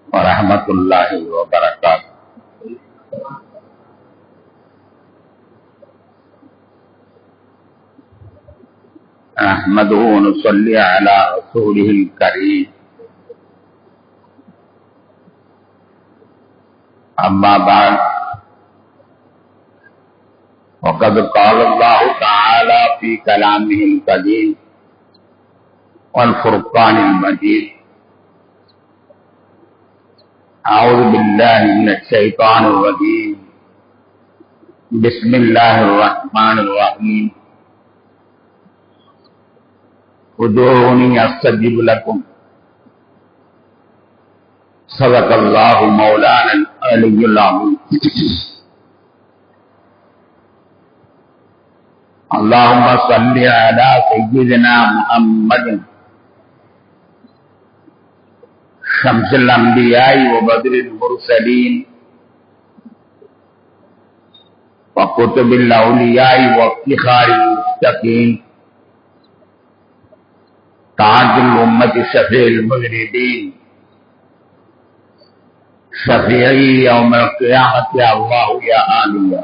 ورحمة الله وبركاته. أحمده ونصلي على رسوله الكريم. أما بعد، وقد قال الله تعالى في كلامه القديم والفرقان المجيد: أعوذ بالله من الشيطان الرجيم. بسم الله الرحمن الرحيم. ادعوني أستجب لكم. صدق الله مولانا العلي العظيم. اللهم صل على سيدنا محمد شمس الأنبياء وبدر المرسلين وكتب الأولياء وافتخار المتقين تاج الأمة شفيع المذنبين شفيعي يوم القيامة الله يا آلي.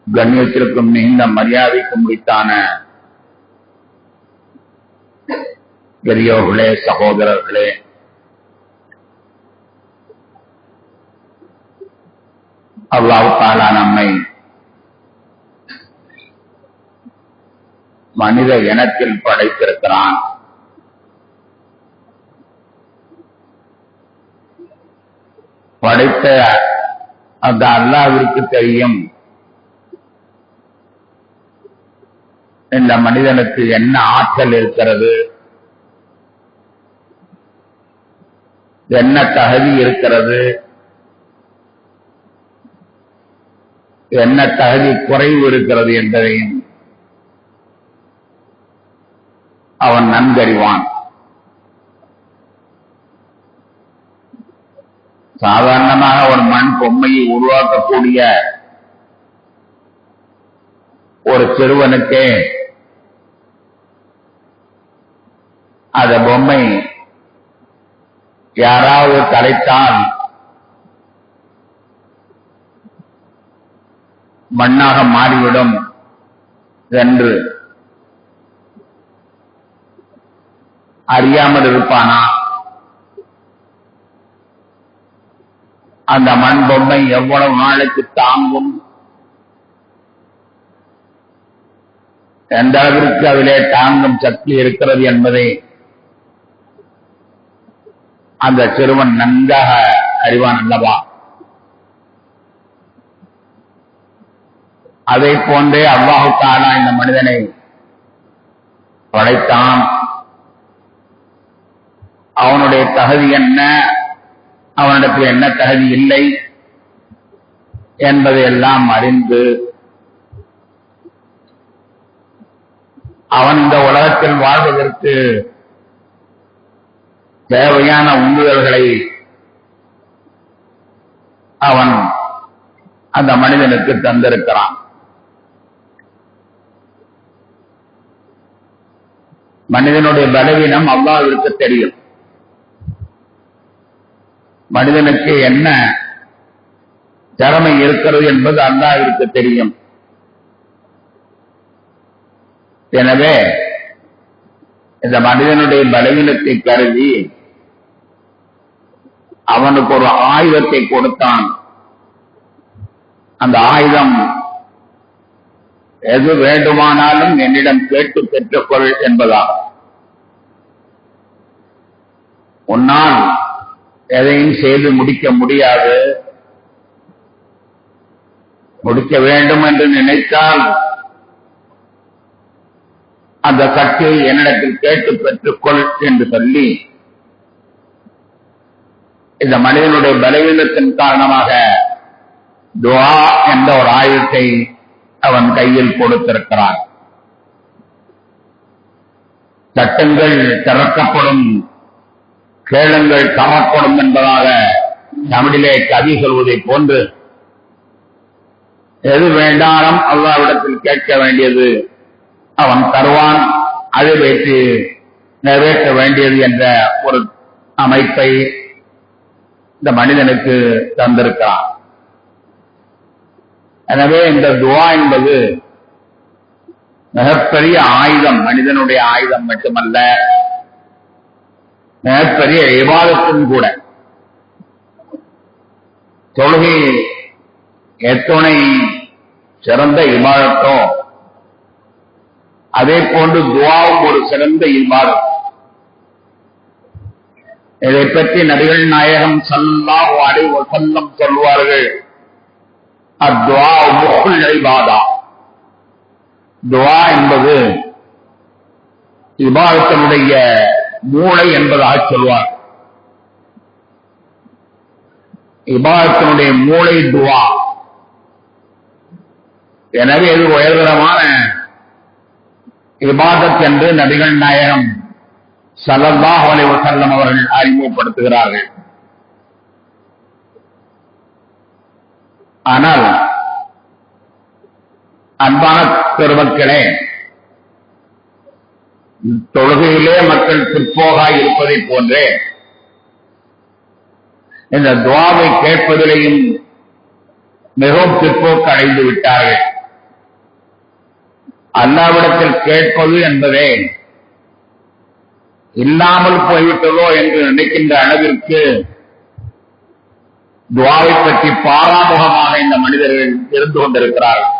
கண்ணியத்திற்கும் மிகுந்த மரியாதைக்கும் உரித்தான பெரியோர்களே, சகோதரர்களே, அல்லாஹ் தஆலா நம்மை மனித இனத்தில் படைத்திருக்கிறான். படைத்த அந்த அல்லாஹ்விற்கு தெரியும் இந்த மனிதனுக்கு என்ன ஆற்றல் இருக்கிறது, என்ன தகுதி இருக்கிறது, என்ன தகுதி குறைவு இருக்கிறது என்பதையும் அவன் நன்கறிவான். சாதாரணமாக ஒரு மண் பொம்மையை உருவாக்கக்கூடிய ஒரு சிறுவனுக்கே அந்த பொம்மை யாராவது கலைத்தால் மண்ணாக மாறிவிடும் என்று அறியாமல் இருப்பானா? அந்த மண் பொம்மை எவ்வளவு நாளைக்கு தாங்கும், எந்த அளவிற்கு அதிலே தாங்கும் சக்தி இருக்கிறது என்பதை அந்த சிறுவன் நன்றாக அறிவான் அல்லவா? அதை போன்றே அல்லாஹ் தஆலா இந்த மனிதனை படைத்தான். அவனுடைய தகுதி என்ன, அவனிடத்தில் என்ன தகுதி இல்லை என்பதையெல்லாம் அறிந்து அவன் இந்த உலகத்தில் வாழ்வதற்கு தேவையான உந்துதல்களை அவன் அந்த மனிதனுக்கு தந்திருக்கிறான். மனிதனுடைய பலவீனம் அல்லாஹ்விற்கு தெரியும். மனிதனுக்கு என்ன திறமை இருக்கிறது என்பது அல்லாஹ்விற்கு தெரியும். எனவே இந்த மனிதனுடைய பலவீனத்தை கருதி அவனுக்கு ஒரு ஆயுதத்தை கொடுத்தான். அந்த ஆயுதம் எது வேண்டுமானாலும் என்னிடம் கேட்டு பெற்றுக்கொள் என்பதாகும். உன்னால் எதையும் செய்து முடிக்க முடியாது. முடிக்க வேண்டும் என்று நினைத்தால் அந்த சக்தியை என்னிடத்தில் கேட்டு பெற்றுக்கொள் என்று சொல்லி இந்த மனிதனுடைய பலவீனத்தின் காரணமாக துஆ என்ற ஒரு ஆயுதத்தை அவன் கையில் கொடுத்திருக்கிறான். தட்டுங்கள் திறக்கப்படும், கேளுங்கள் தரப்படும் என்பதாக தமிழிலே கவி சொல்வதை போன்று எது வேண்டாலும் அல்லாஹ்விடத்தில் கேட்க வேண்டியது அவன் தருவான், அதை வைத்து நிறைவேற்ற வேண்டியது என்ற ஒரு அமைப்பை இந்த மனிதனுக்கு தந்திருக்கிறான். எனவே இந்த துஆ என்பது மிகப்பெரிய ஆயுதம், மனிதனுடைய ஆயுதம் மட்டுமல்ல, மிகப்பெரிய இபாதத்தும் கூட. தொழுகை எத்துணை சிறந்த இபாதத்தோ அதே போன்று துஆவும் ஒரு சிறந்த இபாதத். இதை பற்றி நபிகள் நாயகம் ஸல்லல்லாஹு அலைஹி வஸல்லம் சொல்வார்கள், அத்வா முஹுல் இபாதா. துஆ என்பது இபாதத்தினுடைய மூளை என்பதாக சொல்வார். இபாதத்தினுடைய மூளை துஆ. எனவே இது உயர்தரமான இபாதத் என்று நபிகள் நாயகம் ஸல்லல்லாஹு அலைஹி வஸல்லம் அவர்கள் அறிமுகப்படுத்துகிறார்கள். ஆனால் அன்பான பெருமக்களே, தொழுகையிலே மக்கள் பிற்போகாய் இருப்பதை போன்றே இந்த துஆவை கேட்பதிலேயும் மிகவும் பிற்போக்கு அடைந்து விட்டார்கள். அல்லாஹ்விடத்தில் கேட்பது என்பதே இல்லாமல் போய்விட்டதோ என்று நினைக்கின்ற அளவிற்கு துஆவை பற்றி பாராமுகமாக இந்த மனிதர்கள் இருந்து கொண்டிருக்கிறார்கள்.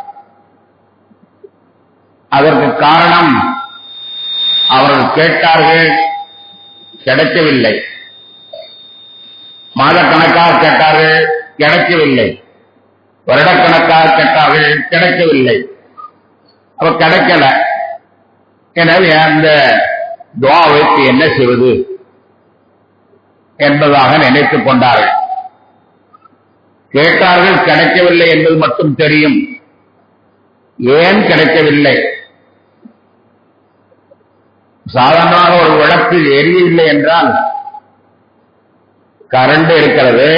அதற்கு காரணம், அவர்கள் கேட்டார்கள், கிடைக்கவில்லை. மாதக்கணக்காக கேட்டார்கள், கிடைக்கவில்லை. வருடக்கணக்காக கேட்டார்கள், கிடைக்கவில்லை. அப்ப கிடைக்கல. எனவே அந்த துஆவுக்கு என்ன செய்வது என்பதாக நினைத்துக் கொண்டார்கள். கேட்டார்கள், கிடைக்கவில்லை என்பது மட்டும் தெரியும். ஏன் கிடைக்கவில்லை? சாதாரணமாக ஒரு விளக்கு எரியவில்லை என்றால் கரண்ட் இருக்கிறது,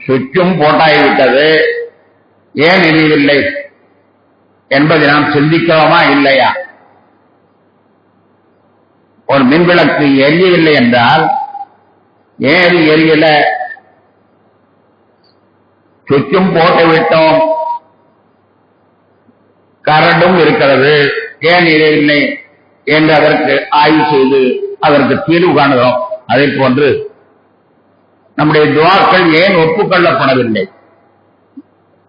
சுவிட்சும் போட்டாகிவிட்டது, ஏன் எரியவில்லை என்பதை நாம் சிந்திக்கிறோமா இல்லையா? ஒரு மின்விளக்கு எரியவில்லை என்றால் ஏன் அது எரியல? சுவிட்சும் போட்டு விட்டோம், கரண்டும் இருக்கிறது, ஏன் எரியவில்லை என்று அதற்கு ஆய்வு செய்து அதற்கு தீர்வு காணுகிறோம். அதே போன்று நம்முடைய துஆக்கள் ஏன் ஒப்புக்கொள்ளப்படவில்லை?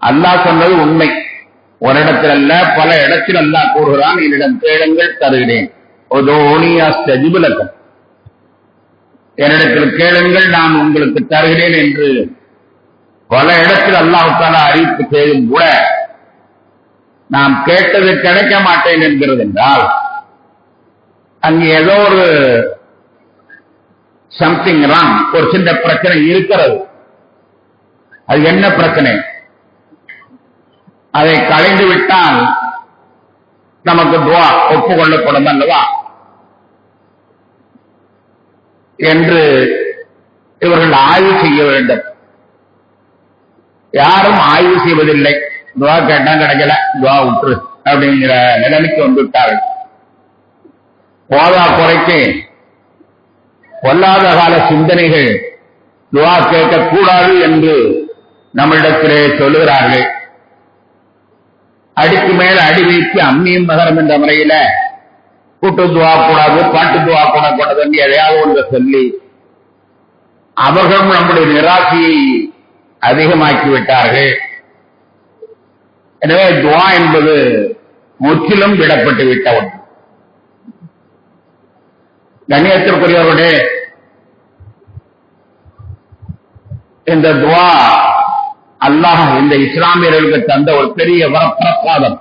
அல்லாஹ் சொன்னது உண்மை. ஒரு இடத்தில் அல்ல, பல இடத்தில் அல்லாஹ் கூறுகிறான், என்னிடம் கேளுங்கள் தருகிறேன். என்னிடத்தில் கேளுங்கள், நான் உங்களுக்கு தருகிறேன் என்று பல இடத்தில் அல்லாஹ் தஆலா அறிவிப்பு செய்தும் கூட நாம் கேட்டது கிடைக்க மாட்டேன் என்கிறது என்றால் அங்கே ஏதோ ஒரு சம்திங் ராங், ஒரு சின்ன பிரச்சனை இருக்கிறது. அது என்ன பிரச்சனை? அதை களைந்து விட்டால் நமக்கு துஆ ஒப்புக்கொள்ளப்படும் அல்லவா என்று இவர்கள் ஆய்வு செய்ய வேண்டும். யாரும் ஆய்வு செய்வதில்லை. துஆ கேட்டா கிடைக்கல, துஆ விட்டுரு அப்படிங்கிற நிலைமைக்கு வந்து விட்டார்கள். போதா குறைக்கு பொல்லாத கால சிந்தனைகள் துஆ கேட்கக்கூடாது என்று நம்மளிடத்திலே சொல்லுகிறார்கள். அடிக்கு மேல அடி வைத்து அம்மியும் மகரம் என்ற முறையில கூட்டு துஆ கூடாது, பாட்டு துஆ கூடாது என்று எதையாவது ஒன்று சொல்லி அவர்களும் நம்முடைய நிராசையை அதிகமாக்கி விட்டார்கள். எனவே துஆ என்பது முற்றிலும் விடப்பட்டு விட்ட ஒன்று. கண்ணியத்திற்குரியவர்களே, இந்த துஆ அல்லாஹ் இந்த இஸ்லாமியர்களுக்கு தந்த ஒரு பெரிய வரப்பிரசாதம்.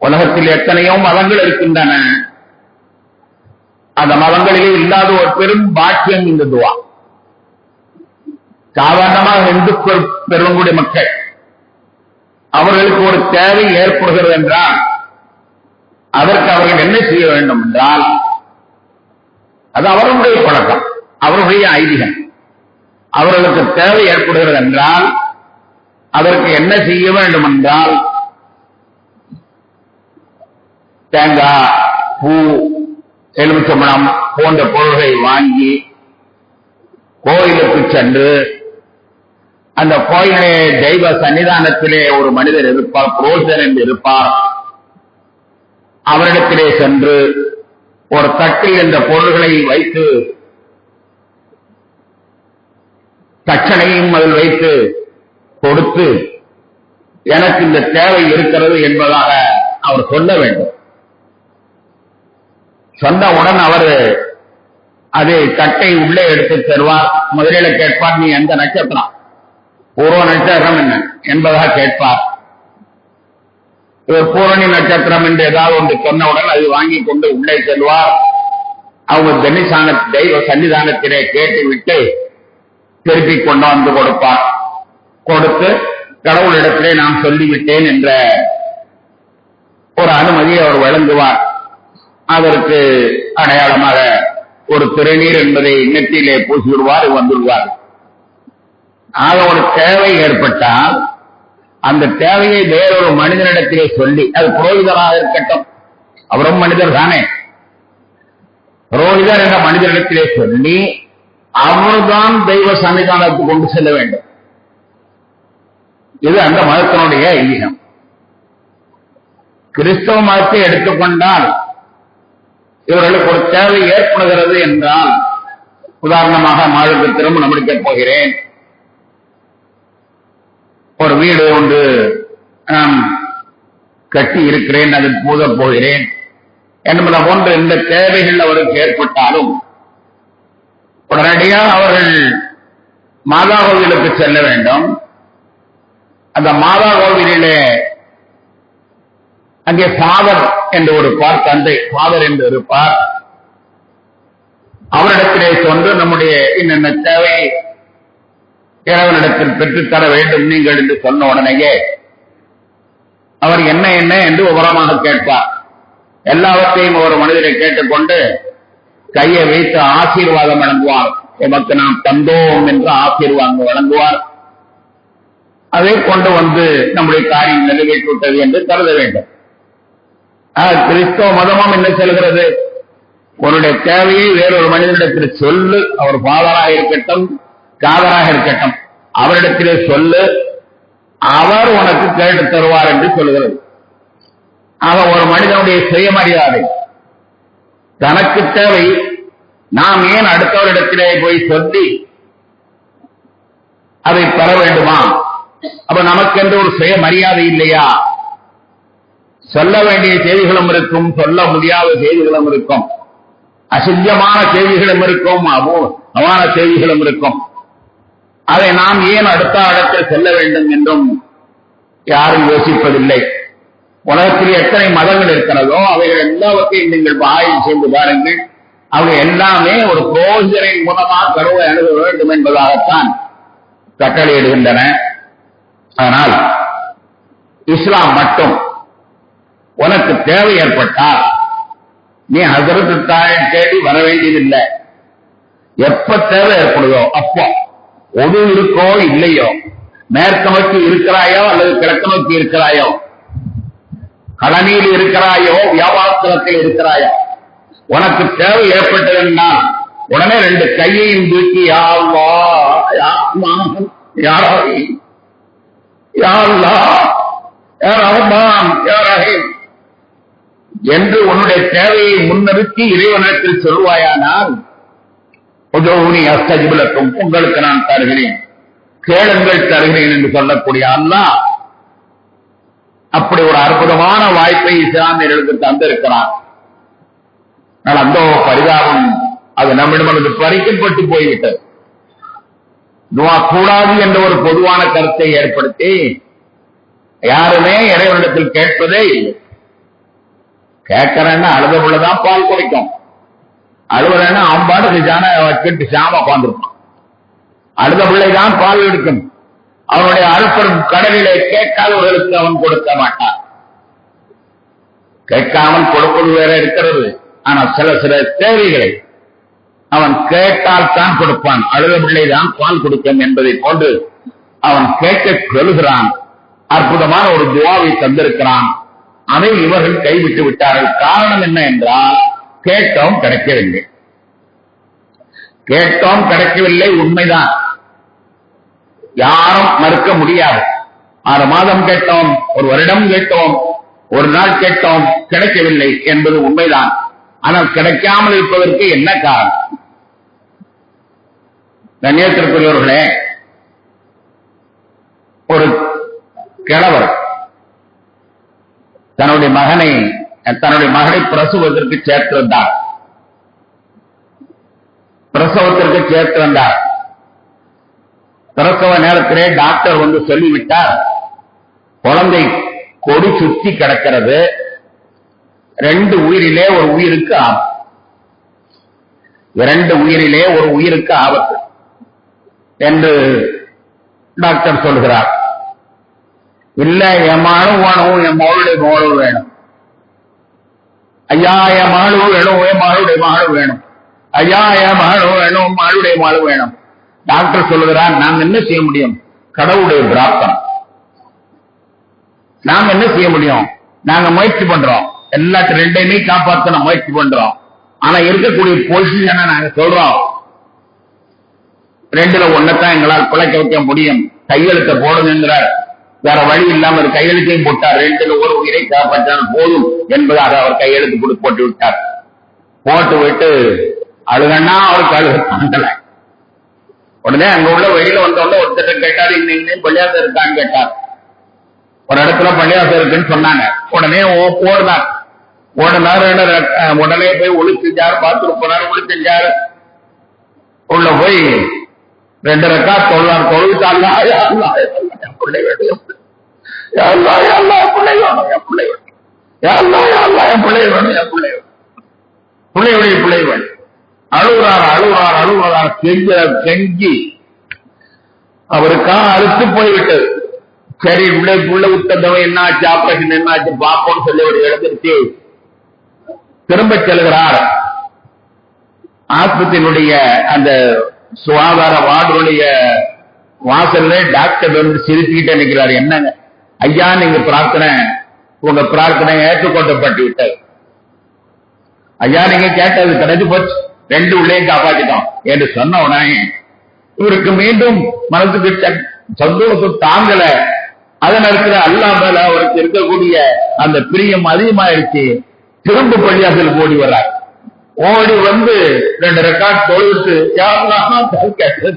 உலகத்தில் எத்தனையோ மதங்கள் இருக்கின்றன. அந்த மதங்களிலே இல்லாத ஒரு பெரும் பாக்கியம் இந்த துவா. சாதாரணமாக இந்துக்கள் பெருங்குடி மக்கள் அவர்களுக்கு ஒரு தேவை ஏற்படுகிறது என்றால் அதற்கு அவர்கள் என்ன செய்ய வேண்டும் என்றால், அது அவர்களுடைய பழக்கம், அவர்களுடைய ஐதீகம். அவர்களுக்கு தேவை ஏற்படுகிறது என்றால் அதற்கு என்ன செய்ய வேண்டும் என்றால், தேங்காய், பூ, எலுமிச்சம்பழம் போன்ற பொருள்களை வாங்கி கோயிலுக்கு சென்று, அந்த கோயிலே தெய்வ சன்னிதானத்திலே ஒரு மனிதர் இருப்பார், புரோகிதர் என்று இருப்பார். அவரிடத்திலே சென்று ஒரு தட்டில் இந்த பொருள்களை வைத்து தட்சணையும் அதில் வைத்து கொடுத்து, எனக்கு இந்த தேவை இருக்கிறது என்பதாக அவர் சொல்ல வேண்டும். சொன்னவுடன் அவர் அதை தட்டை உள்ளே எடுத்து தருவார். முதலில் கேட்பார், நீ எந்த நட்சத்திரம், பூர்வ நட்சத்திரம் என்ன என்பதாக கேட்பார். இவர் பூரணி நட்சத்திரம் என்று ஏதாவது ஒன்று சொன்னவுடன் அதை வாங்கி கொண்டு உள்ளே செல்வார். அவங்க தெய்வ சன்னிதானத்திலே கேட்டுவிட்டு திருப்பி கொண்டு வந்து கொடுப்பார். கொடுத்து கடவுளிடத்திலே நான் சொல்லிவிட்டேன் என்ற ஒரு அனுமதியை அவர் வழங்குவார். அதற்கு அடையாளமாக ஒரு திருநீர் என்பதை நெற்றியிலே பூசிவிடுவார், வந்துவிடுவார். ஆக ஒரு தேவை ஏற்பட்டால் அந்த தேவையை வேறொரு மனிதனிடத்திலே சொல்லி, அது புரோகிதராக இருக்கட்டும், அவரும் மனிதர் தானே, புரோகிதர் என்ற மனிதனிடத்திலே சொல்லி அவர்தான் தெய்வ சன்னிதானத்துக்கு கொண்டு செல்ல வேண்டும். இது அந்த மதத்தினுடைய ஐதீகம். கிறிஸ்தவ மதத்தை எடுத்துக்கொண்டால் இவர்களுக்கு ஒரு தேவை ஏற்படுகிறது என்றால், உதாரணமாக மகளுக்கு திருமணம் முடிக்கப் போகிறேன், ஒரு வீடு ஒன்று நான் கட்டி இருக்கிறேன், அதில் பூதப் போகிறேன் என்பது போன்ற இந்த தேவைகள் அவருக்கு ஏற்பட்டாலும் உடனடியாக அவர்கள் மாதா கோவிலுக்கு செல்ல வேண்டும். அந்த மாதா கோவிலிலே அங்கே ஃபாதர் என்று ஒரு தந்தை ஃபாதர் என்று இருப்பார். அவரிடத்திலே சென்று நம்முடைய இன்னென்ன தேவை இறைவனிடத்தில் பெற்றுத்தர வேண்டும் நீங்கள் என்று சொன்ன உடனேயே அவர் என்ன என்ன என்று விவரமாக கேட்பார். எல்லாவற்றையும் ஒரு மனிதரை கேட்டுக்கொண்டு கையை வைத்து ஆசீர்வாதம் வழங்குவார். எமக்கு நாம் தந்தோம் என்று ஆசீர்வாதம் வழங்குவார். அதை கொண்டு வந்து நம்முடைய காரியம் நிறைவேற்றிவிட்டது என்று கருத வேண்டும். கிறிஸ்தவ மதமும் என்ன சொல்கிறது, உன்னுடைய தேவையை வேறொரு மனிதனிடத்தில் சொல்லு, அவர் ஃபாதராக இருக்கட்டும் காதராக இருக்கட்டும், அவரிடத்திலே சொல்லு, அவர் உனக்கு கேட்டு தருவார் என்று சொல்கிறது. ஆக ஒரு மனிதனுடைய சுயமரியாதை, தனக்கு தேவை, நாம் ஏன் அடுத்தவரிடத்திலே போய் சொல்லி அதை பெற வேண்டுமா? அப்ப நமக்கென்று ஒரு சுயமரியாதை இல்லையா? சொல்ல வேண்டிய செய்திகளும் இருக்கும், சொல்ல முடியாத செய்திகளும் இருக்கும், அசிங்கமான செய்திகளும் இருக்கும், அவமான செய்திகளும் இருக்கும். அதை நாம் ஏன் அடுத்த இடத்தில் செல்ல வேண்டும் என்றும் யாரும் யோசிப்பதில்லை. உலகத்தில் எத்தனை மதங்கள் இருக்கிறதோ அவைகள் எல்லாவற்றையும் நீங்கள் ஆய்வு செய்து பாருங்கள். அவை எல்லாமே ஒரு புரோகிதரின் மூலமாக கடவுளை அணுக வேண்டும் என்பதாகத்தான் கட்டளையிடுகின்றன. ஆனால் இஸ்லாம் மட்டும் உனக்கு தேவை ஏற்பட்டால் நீ ஹஜ்ரத் தாயை தேடி வர வேண்டியதில்லை. எப்ப தேவை ஏற்படுதோ அப்போ, ஒது இருக்கோ இல்லையோ, மேற்கு நோக்கி இருக்கிறாயோ அல்லது கிழக்கு நோக்கி இருக்கிறாயோ, கடனில் இருக்கிறாயோ வியாபாரத்தில் இருக்கிறாயோ, உனக்கு தேவை ஏற்பட்டதுன்னா உடனே ரெண்டு கையையும் தூக்கி யா அல்லாஹ் யா ரஹ்மான் யா ரஹீம் யா அல்லாஹ் யா ரஹ்மான் யா ரஹீம் என்று உன்னுடைய தேவையை முன்னிறுத்தி இறைவனிடத்தில் சொல்வாயானால், உதவுனி அஸ்தஜிபுலக்கும், உங்களுக்கு நான் தருகிறேன், கேளுங்கள் தருகிறேன் என்று சொல்லக்கூடிய அல்லாஹ் அப்படி ஒரு அற்புதமான வாய்ப்பை இஸ்லாமியர்களுக்கு தந்திருக்கிறார். அந்த பரிதாபம் அது நம்மிடமிருந்து பறிக்கப்பட்டு போய்விட்டது. துவா கூடாது என்ற ஒரு பொதுவான கருத்தை ஏற்படுத்தி யாருமே இறைவனிடத்தில் கேட்பதே இல்லை. கேட்கிறேன்னா அழுத உள்ளதான் பால் குடிக்கும், அழுவலன்னா அவன் பாட்டுக்கு வச்சுட்டு சாம உட்காந்துருப்பான். அழுத பிள்ளைதான் பால் எடுக்கும். அவனுடைய அழுப்படும் கடலிலே கேட்காதவர்களுக்கு அவன் கொடுக்க மாட்டான். கேட்காமல் கொடுப்பது வேற இருக்கிறது. ஆனால் சில தேவைகளை அவன் கேட்டால் தான் கொடுப்பான். அழுத பிள்ளைதான் பால் கொடுக்கும் என்பதை போன்று அவன் கேட்க சொல்கிறான். அற்புதமான ஒரு துவாவை தந்திருக்கிறான். அதை இவர்கள் கைவிட்டு விட்டார்கள். காரணம் என்ன என்றால் கேட்டோம் கிடைக்கவில்லை. கேட்டோம் கிடைக்கவில்லை உண்மைதான், யாரும் மறுக்க முடியாது. 6 மாதம் கேட்டோம், 1 வருடம் கேட்டோம், 1 நாள் கேட்டோம், கிடைக்கவில்லை என்பது உண்மைதான். ஆனால் கிடைக்காமல் இருப்பதற்கு என்ன காரணம்? கண்ணியத்திற்குரியவர்களே, ஒரு கிழவர் தன்னுடைய மகனை பிரசவத்திற்கு சேர்த்திருந்தார். பிரசவ நேரத்திலே டாக்டர் வந்து சொல்லிவிட்டார், குழந்தை கொடி சுத்தி கிடக்கிறது, 2 உயிரிலே ஒரு உயிருக்கு ஆபத்து. 2 உயிரிலே ஒரு உயிருக்கு ஆபத்து என்று டாக்டர் சொல்கிறார். இல்ல, என் மகனும் வேணும், என் மகளுடைய மகளும் வேணும். ஐயா, என் மகளும் வேணும், என் மகளுடைய மகளும் வேணும். ஐயா, என் மகளும் வேணும், மகளுடைய மகளும் வேணும். டாக்டர் சொல்லுகிறார், நாம் என்ன செய்ய முடியும்? கடவுளுடைய பிராப்தம். நாம் என்ன செய்ய முடியும்? நாங்க முயற்சி பண்றோம், எல்லாத்தையும் 2யுமே காப்பாற்ற முயற்சி பண்றோம். ஆனா இருக்கக்கூடிய பொசிஷனை நாங்க சொல்றோம், 2ல 1 எங்களால் பிழைக்க வைக்க முடியும், கையெழுத்த போடுங்கிறார். வேற வழி இல்லாம ஒரு கையெழுத்தையும் போட்டார். 2ல 1 உயிரை காப்பாற்றால் போதும் என்பதாக அவர் கையெழுத்து போட்டு விட்டார். போட்டு விட்டு அழுகன்னா அவருக்கு அழுகல. உடனே அங்க உள்ள வெளியில வந்தோடனே ஒருத்தர் கேட்டார், இன்னும் பள்ளியாசம் இருக்கான்னு கேட்டார். ஒரு இடத்துல பள்ளியாசம் இருக்குன்னு சொன்னாங்க. உடனே ஓடினார். உடனே போய் ஒளி செஞ்சார், பாத்ரூம் போனார், ஒளி செஞ்சார். உள்ள போய் 2 ரக்கா தொழுதார். தொழுவிட்டாங்க, பிள்ளை வேணும், பிள்ளை வேணும். அழுகுறார். கெஞ்சி அவருக்கா அறுத்து போய்விட்டது. சரி, உள்ள விட்டதவன் என்னாச்சு, ஆபரேஷன் என்னாச்சு பாப்போம்னு சொல்லி ஒரு இடத்திற்கு திரும்ப செல்கிறார். ஆஸ்பத்திரியினுடைய அந்த சுகாதார வார்டுடைய வாசல்ல டாக்டர் வந்து சிரிச்சுக்கிட்டே நிற்கிறார். என்னங்க ஐயா, நீங்க உங்க பிரார்த்தனை ஏற்றுக்கொள்ளப்பட்டு விட்டது. ஐயா, நீங்க கேட்டது கிடைச்சு போச்சு, 2 உள்ளேயும் காப்பாற்றிட்டோம் என்று சொன்ன உடனே இவருக்கு மீண்டும் மனசுக்கு சந்தோஷம் தாங்கல. அதன் இடத்துல அல்லாஹ் மேல அவருக்கு இருக்கக்கூடிய அந்த பிரியம் அதிகமாயிருச்சு. திரும்ப பள்ளியாசல் ஓடி வர்றார். ஓடி வந்து 2 ரெக்கார்ட் தொழுவிட்டு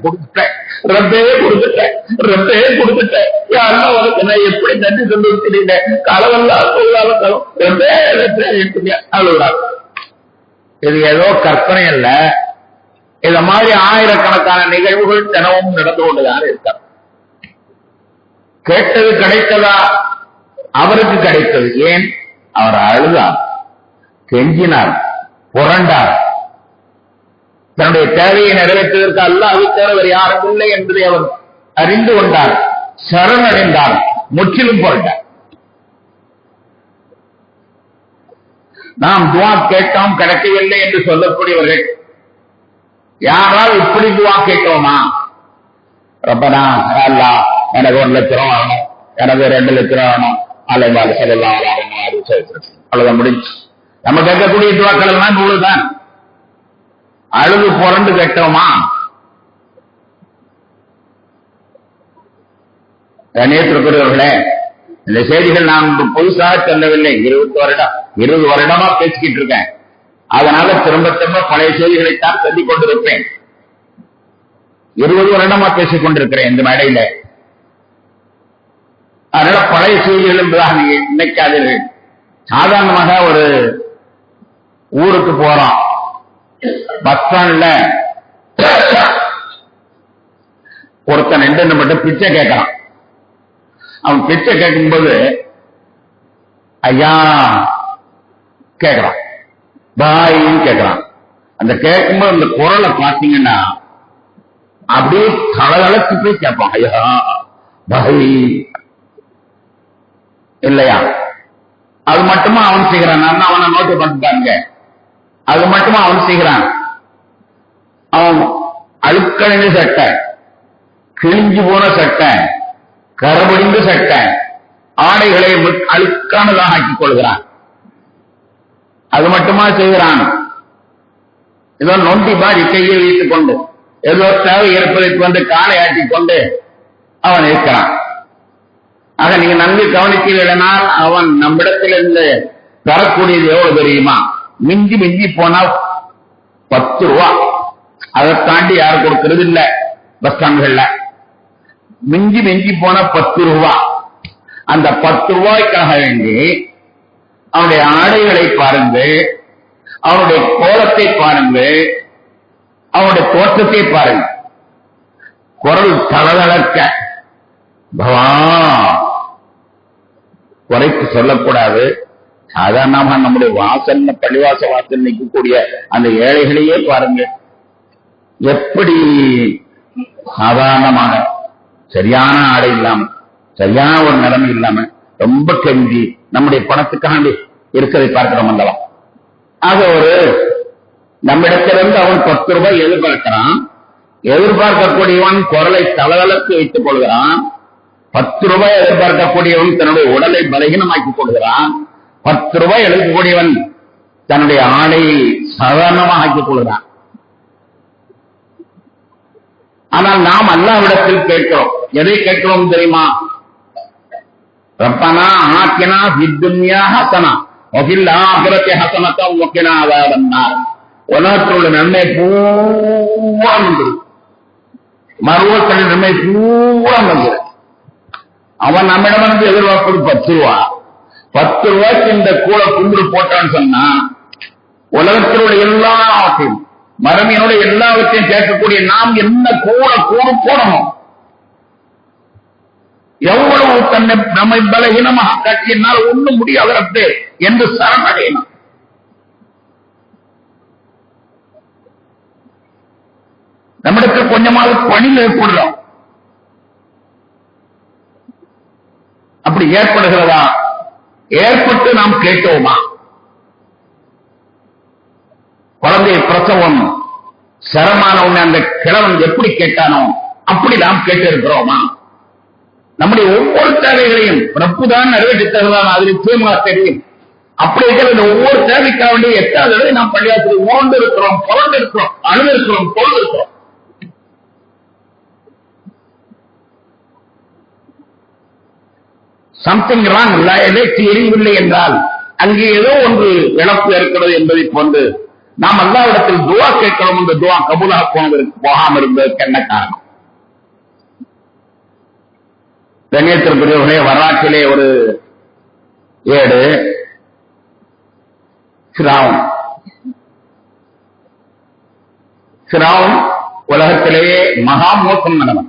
கொடுத்துட்டேன், ரப்பே கொடுத்துட்டேன், நான் எப்படி நன்றி சொல்லி தெரியல, களவெல்லாம் இது ஏதோ கற்பனை அல்ல. இத மாதிரி ஆயிரக்கணக்கான நிகழ்வுகள் தினமும் நடந்து கொண்டுதான் இருக்கார். கேட்டது கிடைத்ததா? அவருக்கு கிடைத்தது. ஏன்? அவர் அழுதார், கெஞ்சினார், புரண்டார். தன்னுடைய தேவையை நிறைவேற்றுவதற்கு அல்லாஹ்வை தவிர யாரும் இல்லை என்பதை அவர் அறிந்து கொண்டார், சரணடைந்தார், முற்றிலும் புரண்டார். நாம் துவா கேட்டோம் கிடைக்கவில்லை என்று சொல்லக்கூடியவர்கள் யாரால் இப்படி துவா கேட்டோமா? ரப்பனா அல்லாஹ், எனக்கு 1 லட்சம் வரணும், எனக்கு 2 லட்சம் வரணும், அலைவாறு செல்லலாம், அவ்வளவுதான் முடிஞ்சு. நம்ம கேட்கக்கூடிய துவாக்கள் எல்லாம் இவ்வளவுதான். அழுது புரண்டு கேட்டோமா? கண்ணியத்திற்குரியவர்களே, இந்த செய்திகள் நான் புதுசாக சொல்லவில்லை. 20 வருடமா பேசிக்கிட்டு இருக்கேன். அதனால திரும்ப பழைய செய்திகளைத்தான் சொல்லிக் கொண்டிருப்பேன். 20 வருடமா பேசிக் கொண்டிருக்கிறேன் இந்த மேடையில. அதனால பழைய செய்திகள் என்பதாக நீங்க நினைக்காதீர்கள். சாதாரணமாக ஒரு ஊருக்கு போறோம், பஸ் ஸ்டாண்ட்ல ஒருத்தன் 2 மட்டும் பிச்சை கேட்கறான். அவன் பிச்சை கேட்கும்போது ஐயா கேட்கறான், பாயின்னு கேட்கறான். அந்த கேட்கும்போது அந்த குரலை பார்த்தீங்கன்னா அப்படியே தளதளத்து போய் கேட்பான். ஐயா பகை இல்லையா? அது மட்டுமா அவன் செய்கிறான். நான் அவனை நோட்டு பண்ணிட்டாங்க. அது மட்டுமா அவன் செய்கிறான். அவன் அழுக்கணிந்த சட்டை, கிழிஞ்சு போன சட்டை, கரபடிந்த சட்டை, ஆடைகளை அழுக்கானதாக ஆக்கிக் கொள்கிறான். அது மட்டுமா செய்கிறான். ஏதோ நொண்டி மாதிரி கையை வைத்துக் கொண்டு ஏதோ தேவை இருப்பதைக் கொண்டு காலை ஆட்டிக் கொண்டு அவன் இருக்கிறான். ஆக நீங்க நன்கு கவனித்தீர்களால் அவன் நம்மிடத்திலிருந்து பெறக்கூடியது எவ்வளவு தெரியுமா? மிஞ்சி மிஞ்சி போனா 10 ரூபா. அதை தாண்டி யாரும் கொடுக்கிறது இல்லை பஸ் ஸ்டாண்ட்கள்ல. மிஞ்சி மிஞ்சி போன 10 ரூபா. அந்த 10 ரூபாய்க்காக வேண்டி அவனுடைய ஆடைகளை பாருங்கள், அவனுடைய கோலத்தை பாருங்கள், அவனுடைய தோற்றத்தை பாருங்கள். குரல் தளதளக்க பவா குறைத்து சொல்லக்கூடாது. சாதாரணமாக நம்முடைய வாசல், பள்ளிவாச வாசல் நிற்கக்கூடிய அந்த ஏழைகளையே பாருங்க, எப்படி சாதாரணமான சரியான ஆடை இல்லாம, சரியான ஒரு நிலைமை இல்லாம ரொம்ப கெஞ்சி நம்முடைய பணத்துக்காண்டி இருக்கிறதை பார்க்கிறோம் அல்லவா? ஆக ஒரு நம்மிடத்திலிருந்து அவன் 10 ரூபாய் எதிர்பார்க்கிறான். எதிர்பார்க்கக்கூடியவன் குரலை தளதளத்து வைத்துக் கொள்கிறான். 10 ரூபாய் எதிர்பார்க்கக்கூடியவன் தன்னுடைய உடலை பலகீனமாக்கிக் கொள்கிறான். 10 ரூபாய் எழுதக்கூடியவன் தன்னுடைய ஆடையை சாதாரணமாக ஆக்கிக் கொள்கிறான். ஆனால் நாம் அல்லாஹ்விடத்தில் கேட்கிறோம். எதை கேட்கிறோம் தெரியுமா? ரப்பனா ஆத்தினா ஃபித்துன்யா ஹஸனா வஃபில் ஆகிரத்தி ஹஸனத்தன் வகினா அஸாபன்னார். உலகத்திலுள்ள நன்மை பூரா உண்டு, மறுவத்தில் நன்மை பூரா உண்டு. அவன் நம்மிடமிருந்து எதிர்பார்ப்பது 10 ரூபா. 10 ரூபாய்க்கு இந்த கூட கும்பிடு போட்டான்னு சொன்னா உலகத்தினுடைய எல்லாவற்றையும், மறுமையினுடைய எல்லாவற்றையும் கேட்கக்கூடிய நாம் என்ன கூட போடணும்? எவ்வளவு தன்னை நம்மை பலகீனமாக காட்டினால் ஒண்ணும் முடியாத என்று சரணடையணும். நம்மிடத்தில் கொஞ்சமாவது பணியில் ஏற்படுறோம். அப்படி ஏற்படுகிறதா? ஏற்பட்டு நாம் கேட்டோமா? குழந்தை பிரசவம் சிரமமான உடனே அந்த கிழவன் எப்படி கேட்டானோ அப்படி நாம் கேட்டிருக்கிறோமா? நம்முடைய ஒவ்வொரு தேவைகளையும் ரப்புதான் நிறைவேற்றித்தருதான், அதில் தூய்மையாக தெரியும். அப்படி இருக்கிற இந்த ஒவ்வொரு தேவைக்காக வேண்டிய 8வது தடவை நாம் பள்ளியாசிரியர் ஓண்டு இருக்கிறோம், புரண்டு இருக்கிறோம், அணுவிருக்கிறோம், பொழுது இருக்கிறோம். சம்திங் ராங், எதற்கு எரியவில்லை என்றால் அங்கே ஏதோ ஒன்று இழப்பு இருக்கிறது என்பதை போன்று நாம் அல்லாஹ்விடத்தில் துஆ கேட்கிறோம். இந்த துஆ கபூலாக போகாமல் இருந்ததற்கு என்ன காரணம்? கண்ணியத்திற்குரியவர்களே, வரலாற்றிலே ஒரு ஏடு ஃபிரௌன் உலகத்திலேயே மகா மோசம் நடனம்.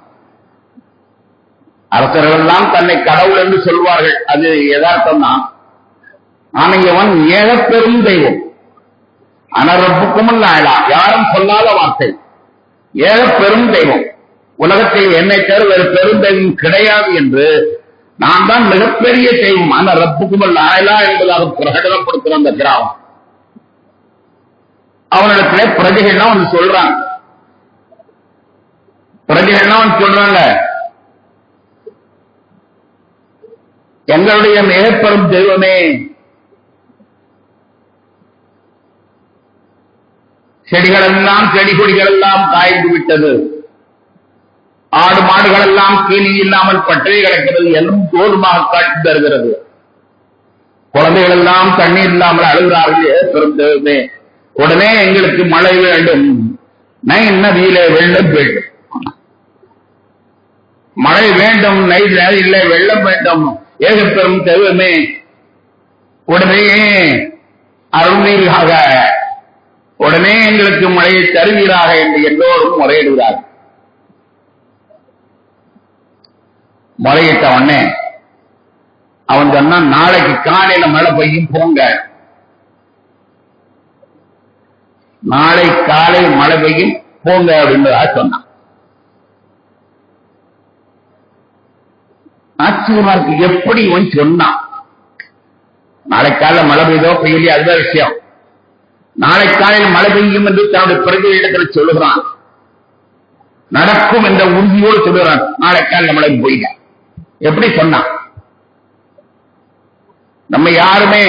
அரசர்கள் எல்லாம் தன்னை கடவுள் என்று சொல்வார்கள், அது யதார்த்தம் தான். ஆனால் இவன் ஏக பெரும் தெய்வம். அனரப்புக்கும் அல்லா, யாரும் சொல்லாத வார்த்தை. ஏக பெரும் தெய்வம், உலகத்தில் என்னை தவிர வேறு பெரும் தெய்வம் கிடையாது என்று நான் தான் மிகப்பெரிய தெய்வம். ஆனால் ரப்புக்கும் அல்லா என்பதாக பிரகடனப்படுத்துற அந்த கிராமம் அவனிடத்திலே பிரஜைகள்லாம் வந்து சொல்றாங்க. எங்களுடைய மிகப்பெரும் தெய்வமே, செடி கொடிகள் எல்லாம் காய்ந்து விட்டது, ஆடு மாடுகள் எல்லாம் கீழி இல்லாமல் பட்டறை கிடக்கிறது, எல்லாம் தோல்மாக காட்சி தருகிறது, குழந்தைகள் எல்லாம் தண்ணீர் இல்லாமல் அழுகிறார்கள். பெரும் தெய்வமே, உடனே எங்களுக்கு மழை வேண்டும், நைல் நதியிலே வெள்ளம் வேண்டும், மழை வேண்டும், நைல் நதியிலே வெள்ளம் வேண்டும். ஏக பெரும் தெய்வமே, உடனே அருள்நீராக, உடனே எங்களுக்கு மழையை தருவீராக என்று எல்லோரும் முறையிடுகிறார்கள். முறையிட்ட உடனே அவன் சொன்னா, நாளைக்கு காலையில மழை பெய்யும் போங்க. நாளை காலை மழை பெய்யும் போங்க அப்படின்றதா சொன்னான். ஆச்சரியமா இருக்கு, எப்படி இவன் சொன்னான்? நாளை காலையில் மழை பெய்தோ பெய்யலையோ அதுதான் விஷயம். நாளை காலையில் மழை பெய்யும் என்று தன்னுடைய பிரதிகளிடத்தில் சொல்லுகிறான். நடக்கும் என்ற உறுதியோடு சொல்லுகிறான். நாளை காலையில் மழை பெய்ய எப்படி சொன்னான்? நம்ம யாருமே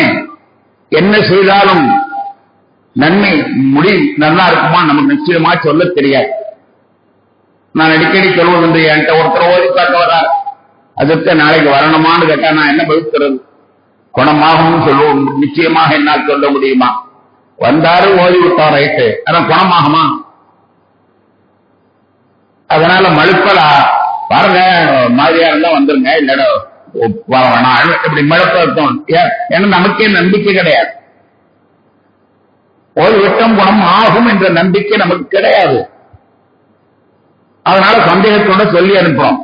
என்ன செய்தாலும் நன்மை நல்லா இருக்குமா நமக்கு நிச்சயமா சொல்ல தெரியாது. நான் அடிக்கடி சொல்வது என்று என்கிட்ட ஒருத்தர் ஓதி பார்க்க வர்றார். அதற்கு நாளைக்கு வரணுமான்னு கேட்டா நான் என்ன பதில் குணமாகும் சொல்லுவோம். நிச்சயமாக என்னால் சொல்ல முடியுமா? வந்தாரு ஓதி விட்டார் ரைட்டு, அதான் குணமாகுமா? அதனால மழுப்பலா பாருங்க மாதிரியா இருந்தா வந்துருங்க, இல்லடா இப்படி மழுப்ப இருக்கும். ஏன்னா நமக்கே நம்பிக்கை கிடையாது. ஒரு விட்டம் குணம் ஆகும் என்ற நம்பிக்கை நமக்கு கிடையாது. அதனால சந்தேகத்தோட சொல்லி அனுப்புறோம்.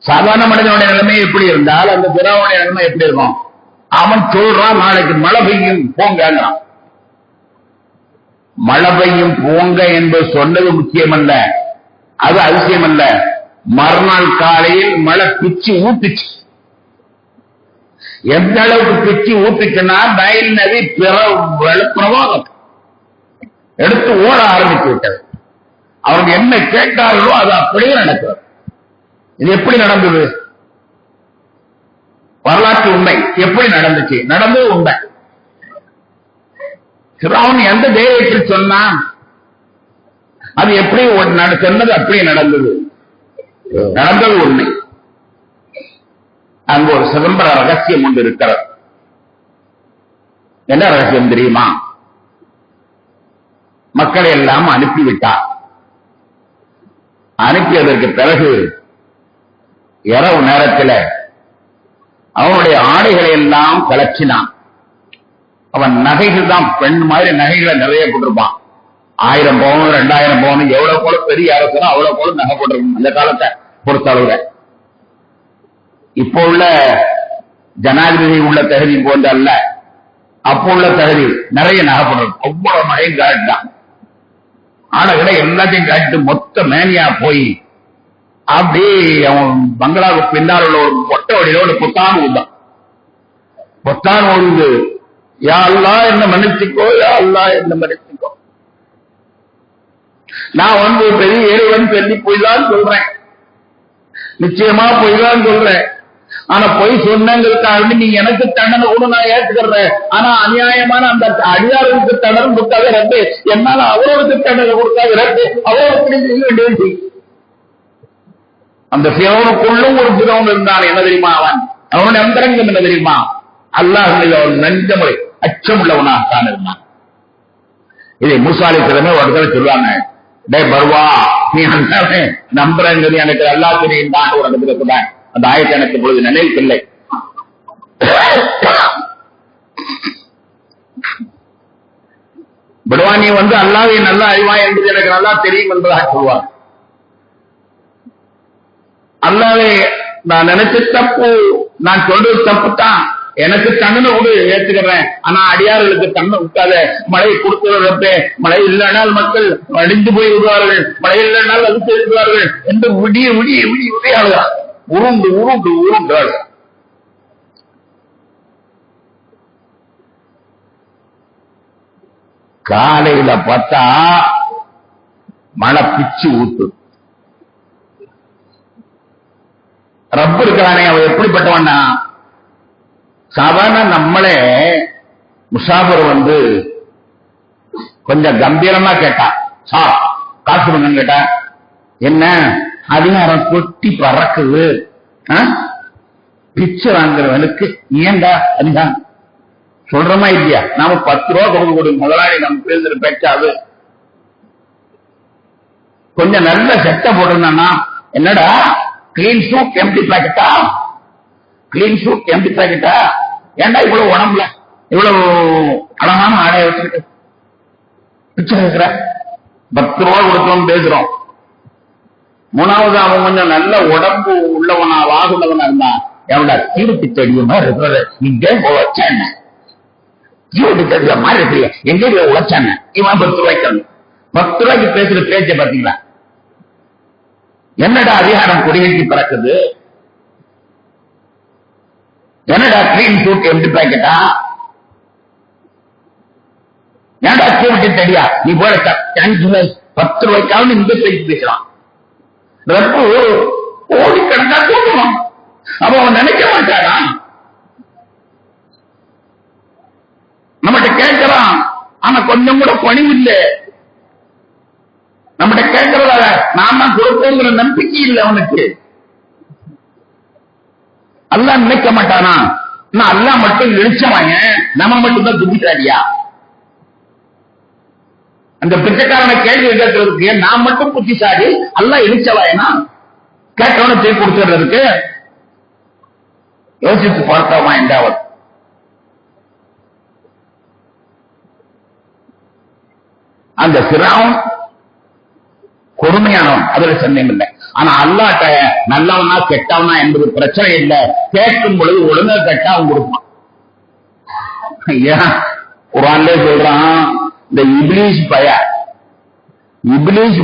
சாதாரண மனிதனுடைய நிலைமை எப்படி இருந்தால் அந்த பிறவுடைய நிலைமை எப்படி இருக்கும்? அவன் சொல்றான் நாளைக்கு மழை பெய்யும் போங்கிறான். மழை பெய்யும் போங்க என்பது சொன்னது முக்கியமல்ல, அது அதிசயம் அல்ல. மறுநாள் காலையில் மழை பிச்சு ஊட்டுச்சு. எந்த அளவுக்கு பிச்சு ஊட்டுச்சுன்னா நைல் நதி பிரவாகம் எடுத்து ஓட ஆரம்பித்து விட்டது. அவங்க என்ன கேட்டார்களோ அது அப்படியே நடக்கிறது. இது எப்படி நடந்தது? வரலாற்று உண்மை. எப்படி நடந்துச்சு? நடந்தது உண்மை. ஃபிரௌன் எந்த தைரியத்தில் சொன்னான்? அது எப்படி சொன்னது அப்படியே நடந்தது. நடந்தது உண்மை. அங்கு ஒரு சிதம்பர ரகசியம் ஒன்று இருக்கிறது. என்ன ரகசியம் தெரியுமா? மக்களை எல்லாம் அனுப்பிவிட்டார். அனுப்பியதற்கு பிறகு இரவு நேரத்தில் அவனுடைய ஆடைகளை எல்லாம் கலச்சினான். அவன் நகைகள் தான் பெண் மாதிரி நகைகளை நிறைய போட்டிருப்பான். 1000 பவுன் 2000 பவுன் எவ்வளவு போல பெரிய அரசனோ அவ்வளவு போல நகை போட்டிருக்கும் அந்த காலத்தை பொறுத்த அளவுல. இப்போ உள்ள ஜனாதிபதி உள்ள தகுதி போன்ற அல்ல, அப்போ உள்ள தகுதி நிறைய நகை போட்டிருக்கும். அவ்வளவு நகையும் காட்டான். ஆடைகளை எல்லாத்தையும் காட்டிட்டு மொத்த மேனியா போய் அப்படி அவன் பங்களாவுக்கு பின்னால் உள்ள ஒரு பொட்டை வழியில ஒரு புத்தான் ஊதான். புத்தான் ஊந்து யா அல்லாஹ் என்ன மன்னிச்சுக்கோ, யா அல்லாஹ் என்ன மன்னிச்சுக்கோ. நான் பெரிய இறைவன் சொல்லி போய் தான் சொல்றேன், நிச்சயமா போய் தான் சொல்றேன். ஆனா பொய் சொன்னங்களுக்காக நீ எனக்கு தண்டனை கூட நான் ஏற்றுக்கிறேன். ஆனா அநியாயமான அந்த அடியாருக்கு தண்டனை கொடுக்காத ரெண்டு, என்னால அவருக்கு தண்டனை கொடுக்காத ரெண்டு, அவருக்கு செய்ய வேண்டியது. அந்த ஃபிரௌனுக்குள்ளும் ஒரு ஃபிரௌன் இருந்தான். என்ன தெரியுமா? அவனுடைய அந்தரங்கம் என்ன தெரியுமா? அல்லாஹ் நெஞ்சமுறை அச்சம் உள்ளவனாகத்தான் இருந்தான். இதை மூசா அலைஹிஸ்ஸலாம் ஒரு இடத்துல சொல்லுவாங்க, டே பர்வா நீ நம்புறங்கிறது எனக்கு அல்லாஹ் தெரியும் தான் ஒரு இடத்துல சொல்றாங்க. அந்த ஆயத்தை எனக்கு பொழுது நினைவில்லை. படுவா நீ அல்லாஹ்வை நல்லா அறிவாய் என்பது எனக்கு நல்லா தெரியும் என்பதாக சொல்வார். அல்லாஹ்வை நான் நினைச்ச தப்பு, நான் சொல்றது தப்பு தான், எனக்கு தண்டனை கூட ஏற்றுக்கிறேன். ஆனா அடியார்களுக்கு தண்டனை விட்டாத. மழை கொடுக்கிறப்ப மழை இல்லைனால் மக்கள் அடிந்து போய் விடுவார்கள், மழை இல்லைனால் அது செய்வார்கள் என்று விடிய விடிய விடிய விடியாளுகிறார். உருண்டு உருண்டு உருண்டாள். காலையில பார்த்தா மழை பிச்சு ஊத்து. ரப்பு இருக்கிறானே அவன் எப்படிப்பட்டவன்னா, சாதாரண நம்மளே முசாபர் கொஞ்சம் கம்பீரமா கேட்டா, சார் காசு கொடுங்கன்னு கேட்டா, என்ன அதிகாரம் கொட்டி பறக்குது, பிச்சை வாங்குறவனுக்கு ஏண்டா அதிகாரம் சொல்றமா இல்லையா? நாம 10 ரூபா கொடுக்க முதலாளி நம்ம பேசுற பேச்சாது. கொஞ்சம் நல்ல செட்டை போட்டிருந்தான்னா, என்னடா கிளீன் ஷூட் எம்டி பாக்கெட்டா, கிளீன் ஷூட் எம்டி பாக்கெட்டா, ஏண்டா இவ்வளவு உடம்புல இவ்வளவு அழகான ஆடைய வச்சுக்கிட்டு பிச்சை கேட்கிற? 10 ரூபா கொடுத்தோம் பேசுறோம். மூணாவது அவன் கொஞ்சம் நல்ல உடம்பு உள்ளவனா வாகுள்ளவனா இருந்தா, எவடா தீர்ப்பு செடியுமா இருக்கிறத இங்கே போச்ச ஜீவனுக்கு மாதிரி இருக்கு. எங்க உழைச்சாங்க இவன் 10 ரூபாய்க்கு 10 ரூபாய்க்கு பேசுற பேச்சை பாத்தீங்களா? என்னடா அதிகாரம் கொடியேற்றி பிறக்குது? என்னடா கிரீன் சூட் எம்பி பாக்கெட்டா? ஏன்டா கேட்டு தெரியா? நீ போல 10 ரூபாய்க்காவது இந்த பேச்சு பேசலாம். ரப்பு கோடிக்கணக்கா தூக்கணும். அப்ப அவன் நினைக்க மாட்டாரா? நம்மகிட்ட கேட்கிறான், ஆனா கொஞ்சம் கூட பணிவு இல்லை. நம்மகிட்ட கேட்கிறத நான் தான் கொடுப்போங்கிற நம்பிக்கை இல்லை அவனுக்கு. அல்லாஹ் நினைக்க மாட்டானா? நான் அல்லாஹ் மட்டும் இழிச்சவாங்க, நம்ம மட்டும் தான் துப்பிட்டாடியா? அந்த பிச்சைக்காரனை கேள்வி கேட்கறதுக்கு நான் மட்டும் புத்திசாலி, அல்லாஹ் இழிச்சவாயனா? கேட்டவன தூக்கி கொடுத்துறதுக்கு யோசித்து பார்த்தோமா? என்றாவது அந்த ஃபிரௌன் கொடுமையானவன், அதுல சந்தேகம் இல்லை. ஆனா அல்லாஹ்ட்ட நல்லவனா கெட்டவனா என்பது பிரச்சனை இல்லை. கேட்கும் பொழுது ஒழுங்கா கேட்டா அவன் கொடுப்பான். குர்ஆன்ல சொல்றான், இந்த இப்லீஸ்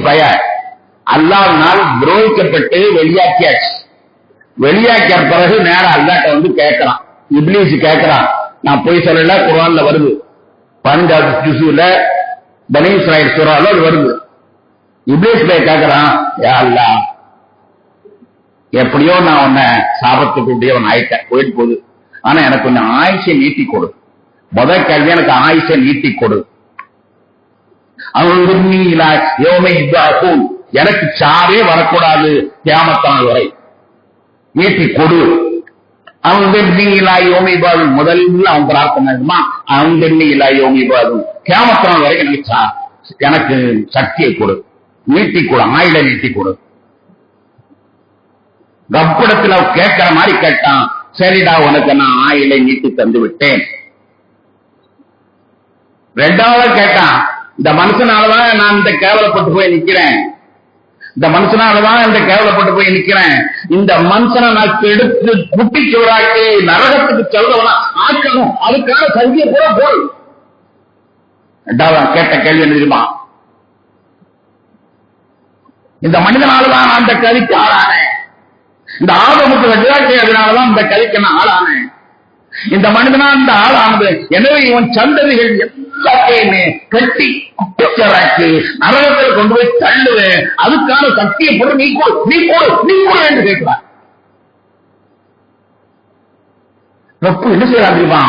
பய அல்லாஹ்வினால் துரோகிக்கப்பட்டு வெளியாக்கியாச்சு. வெளியாக்கிய பிறகு நேரம் அல்லாஹ்ட்ட வந்து கேட்கறான். இப்லீஸ் கேட்கறான், நான் போய் சொல்லல, குர்ஆன்ல வருது. 15வது ஜுஸுல பனி இஸ்ராயீல் சூரால வருது. இப்லீஸ் கேட்கறான், யா அல்லாஹ், எப்படியோ நான் உன்னை சாபத்துக்குரியவன் ஆயிட்டேன், போயிட்டு போகுது. ஆனா எனக்கு கொஞ்சம் ஆயுஷை நீட்டி கொடு. முதல் கேள்வி, எனக்கு ஆயுஷை நீட்டி கொடு. எனக்கு சாவே வரக்கூடாது கியாமத் வரை, நீட்டி கொடு. முதல்ல அவன் பிரார்த்தனைமா, கியாமத் வரை எனக்கு சக்தியை கொடு, நீட்டி கொடு, ஆயுளை நீட்டி கொடு. கப்படத்தில் அவன் கேட்கிற மாதிரி கேட்டான். சரிடா, உனக்கு நான் ஆயுளை நீட்டி தந்து விட்டேன். ரெண்டாவது கேட்டான், இந்த மனுஷனாலதான் நான் இந்த கேவலப்பட்டு போய் நிக்கிறேன், இந்த மனுஷனாலதான் இந்த கேவலப்பட்டு போய் நிக்கிறேன். இந்த மனுஷனை நான் எடுத்து குட்டி சோறாக்கி நரகத்துக்கு செல்றவனா ஆக்கணும், அதுக்கான சங்கிய கூட போய். ரெண்டாவது கேட்ட கேள்வி என்ன தெரியுமா? இந்த மனிதனாலதான் நான் அந்த கதிக்கு ஆளானேன், இந்த ஆதமுக்கு வெற்றி, அதனாலதான் இந்த கதிக்கு நான் ஆளானேன். இந்த மனிதனா இந்த ஆளானது, எனவே இவன் சந்ததிகள் எல்லாத்தையுமே கட்டி குட்டிச்சராக்கி நரகத்தில் கொண்டு போய் தள்ளுவேன், அதுக்கான சக்தியை பொருள் நீ கொடு, நீ கொடு, நீ கொடு என்று கேட்கிறான். என்ன செய்யலாம் தெரியுமா?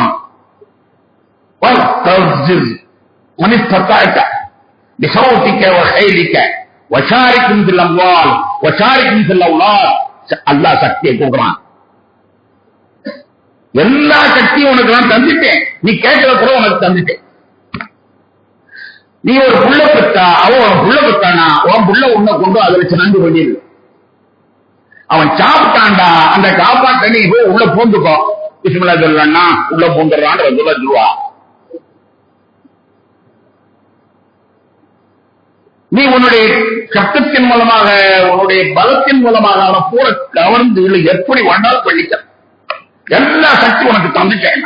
அல்லாஹ் சக்தியை கொடுக்கிறான். எல்லா சக்தியும் உனக்கு நான் தந்துட்டேன், நீ கேட்கிற கூட உனக்கு தந்துட்டேன். நீ ஒரு புள்ள பெற்றா, அவன் புள்ள பெற்றானா, அவன் புள்ள உன்னை கொண்டு அதை வச்சு நன்றி பண்ணிடு. அவன் சாப்பிட்டான்டா, அந்த காப்பாற்ற நீ போய் உள்ள பூந்துக்கோ, பிஸ்மில்லா சொல்லா உள்ள பூந்துடுறான் சொல்லுவா. நீ உன்னுடைய சப்தத்தின் மூலமாக, உன்னுடைய பலத்தின் மூலமாக அவனை பூர கவர்ந்து இல்லை எப்படி வேண்டாலும் பண்ணிக்க. எல்லா சக்தி உனக்கு தந்துட்டேன்.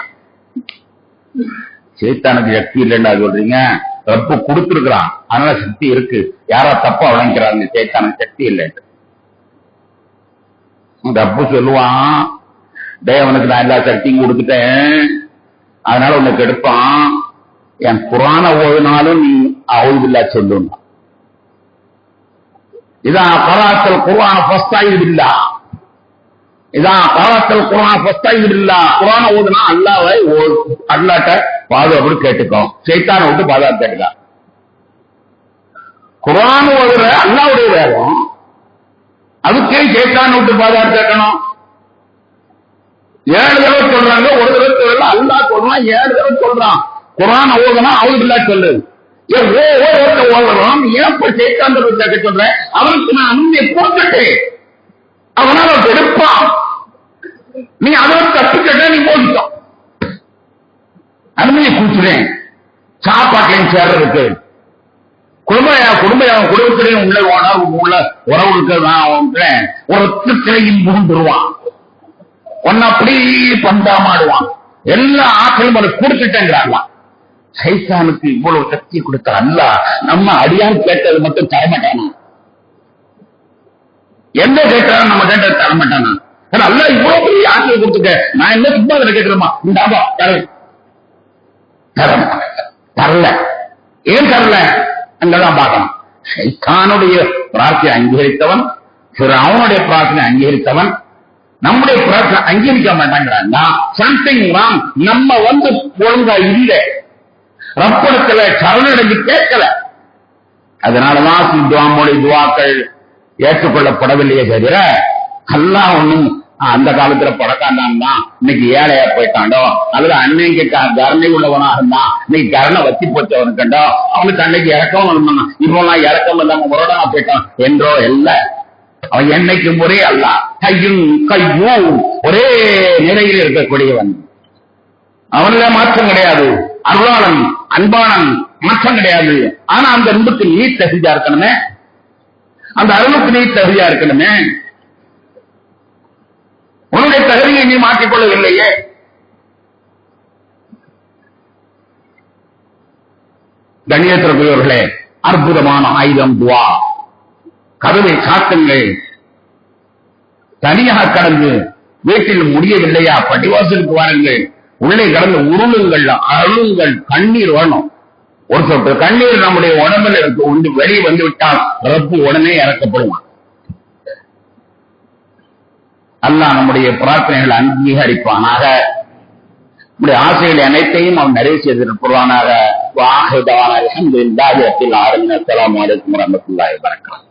சேத்தானுக்கு சக்தி இல்லைன்னா சொல்றீங்க, ரப்பு கொடுத்துருக்கிறான், அதனால சக்தி இருக்கு. யாரா தப்பா வழங்கிறாங்க, சேத்தானுக்கு சக்தி இல்லைன்னு. ரப்பு சொல்லுவான், தேவனுக்கு நான் எல்லா சக்தியும் கொடுத்துட்டேன், அதனால உனக்கு எடுப்பான். என் குரான ஓதுனாலும் நீ அவுதுல்லா சொல்லணும். இதான் கராத்தல் குர்ஆன் ஃபஸ்தைதுல்லா, இதான் கராத்தல் குர்ஆன் ஃபஸ்தைதுல்லா. குர்ஆன் ஓதுனா அல்லாஹ்வை அல்லாஹ்ட்ட பாதுகாப்பு கேட்டுக்கோ, சைத்தானை விட்டு பாதுகாப்பு கேட்டுக்கோ. குர்ஆன் ஓதுற அல்லாஹ்வுடைய வேதம், அதுக்கே சைத்தானை விட்டு பாதுகாப்பு கேட்கணும். 7 தடவை சொல்றாங்க, ஒரு தடவை சொல்லல, அல்லாஹ் சொல்றான், 7 தடவை சொல்றான். குர்ஆன் ஓதுனா அவுதுல்லா சொல்லு. ஓதுறோம், ஏன் சைத்தான கேட்க சொல்ற? அவனுக்கு நான் அனுமதியை போட்டுட்டேன், அவனால எடுப்பான். நீ அதோட தப்பிக்கிட்ட நீ போட்டுட்டோம். அனுமதியை கூச்சுறேன், சாப்பாட்டிலையும் சேர்றதுக்கு குடும்பத்திலையும் உள்ள உள்ள உறவுக்கு நான் ஒரு திரையும் புகுந்துருவான், ஒன்னு அப்படி பந்தாமாடுவான். எல்லா ஆட்களும் அதை கொடுத்துட்டேங்கிறாங்களாம். சைத்தானுக்கு இவ்வளவு சக்தி கொடுத்த அல்லாஹ் நம்ம அடியான் கேட்டது மட்டும் தரமாட்டானா? எந்த கேட்டாலும் நம்ம கேட்டது தரமாட்டானா? அல்லாஹ் இவ்வளவு பெரிய ஆற்றல் கொடுத்துக்க, நான் என்ன சும்மா அதில் கேட்கிறோமா? இந்த தரல. ஏன் தரல? அங்கதான் பார்க்கணும். சைத்தானுடைய பிரார்த்தனை அங்கீகரித்தவன், அவனுடைய பிரார்த்தனை அங்கீகரித்தவன், நம்முடைய பிரார்த்தனை அங்கீகரிக்க மாட்டாங்கிறான்னா சம்திங் ராங். நம்ம ஒழுங்கா இல்லை, ரப்படத்துல சரணடைஞ்சு கேட்கல. அதனாலதான் துவாமுடைய துவாக்கள் ஏற்றுக்கொள்ளப்படவில்லையே தவிர அல்லாஹ் ஒண்ணும் அந்த காலத்துல படக்காண்டான் தான் இன்னைக்கு ஏழையா போயிட்டாண்டோ, அல்லது அன்னைக்கு கருணை உள்ளவனா இருந்தா இன்னைக்கு கருணை வத்தி போச்சவனு கண்டோ, அவனுக்கு அன்னைக்கு இறக்கம் இப்பெல்லாம் இறக்கம் இல்லாம முரடா போயிட்டான் என்றோ இல்ல. அவன் என்னைக்கும் ஒரே அல்ல, கையும் கையும் ஒரே நிலையில் இருக்கக்கூடியவன். அவன்ல மாற்றம் கிடையாது. அருளாளன், அன்பானன், மாற்றம் கிடையாது. ஆனா அந்த அன்புக்கு நீ தகுதியா இருக்கணுமே, அந்த அருளுக்கு நீ தகுதியா இருக்கணுமே. உன்னுடைய தகுதியை நீ மாற்றிக்கொள்ளவில்லையே. கண்ணியத்திற்குரியவர்களே, அற்புதமான ஆயுதம் துவா. கதவை சாத்துங்கள். தனியாக கடந்து வீட்டில் முடியவில்லையா, பட்டிவாசலுக்கு வாருங்கள், உள்ளே கடந்து உருளுங்கள், அருளுங்கள். கண்ணீர் வரணும். ஒரு சொட்டு கண்ணீர் நம்முடைய உடம்பில் வெளியே வந்து விட்டால் ரப்பு உடனே இறக்கப்படுவான். அல்லாஹ் நம்முடைய பிரார்த்தனைகளை அங்கீகரிப்பானாக. நம்முடைய ஆசைகளை அனைத்தையும் அவன் நிறைவு செய்திருப்பானாக. அஸ்ஸலாமு அலைக்கும் வரஹ்மத்துல்லாஹி வபரகாத்துஹு.